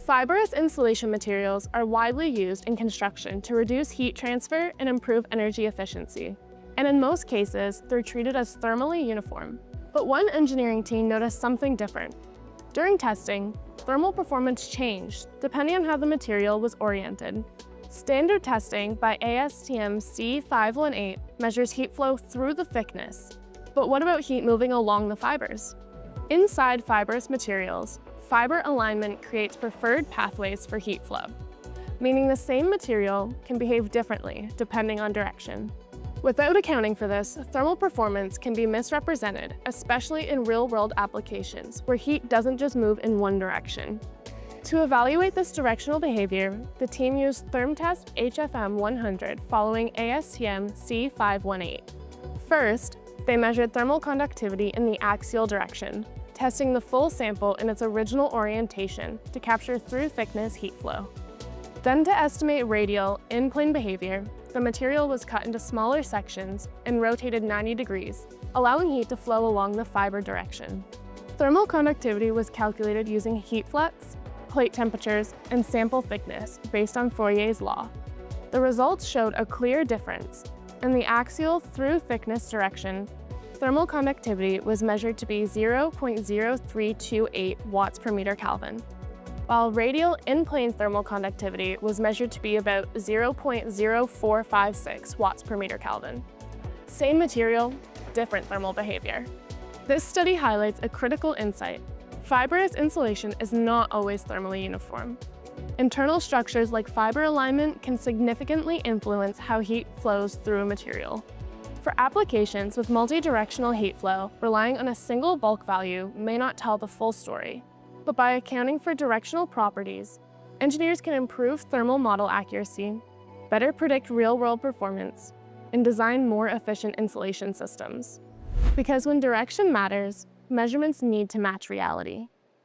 Fibrous insulation materials are widely used in construction to reduce heat transfer and improve energy efficiency. And in most cases, they're treated as thermally uniform. But one engineering team noticed something different. During testing, thermal performance changed depending on how the material was oriented. Standard testing by ASTM C518 measures heat flow through the thickness. But what about heat moving along the fibers? Inside fibrous materials, fiber alignment creates preferred pathways for heat flow, meaning the same material can behave differently depending on direction. Without accounting for this, thermal performance can be misrepresented, especially in real-world applications where heat doesn't just move in one direction. To evaluate this directional behavior, the team used Thermtest HFM 100 following ASTM C518. First, they measured thermal conductivity in the axial direction, testing the full sample in its original orientation to capture through-thickness heat flow. Then, to estimate radial, in-plane behavior, the material was cut into smaller sections and rotated 90 degrees, allowing heat to flow along the fiber direction. Thermal conductivity was calculated using heat flux, plate temperatures, and sample thickness based on Fourier's law. The results showed a clear difference. In the axial through-thickness direction, thermal conductivity was measured to be 0.0328 watts per meter Kelvin, while radial in-plane thermal conductivity was measured to be about 0.0456 watts per meter Kelvin. Same material, different thermal behavior. This study highlights a critical insight. Fibrous insulation is not always thermally uniform. Internal structures like fiber alignment can significantly influence how heat flows through a material. For applications with multi-directional heat flow, relying on a single bulk value may not tell the full story. But by accounting for directional properties, engineers can improve thermal model accuracy, better predict real-world performance, and design more efficient insulation systems. Because when direction matters, measurements need to match reality.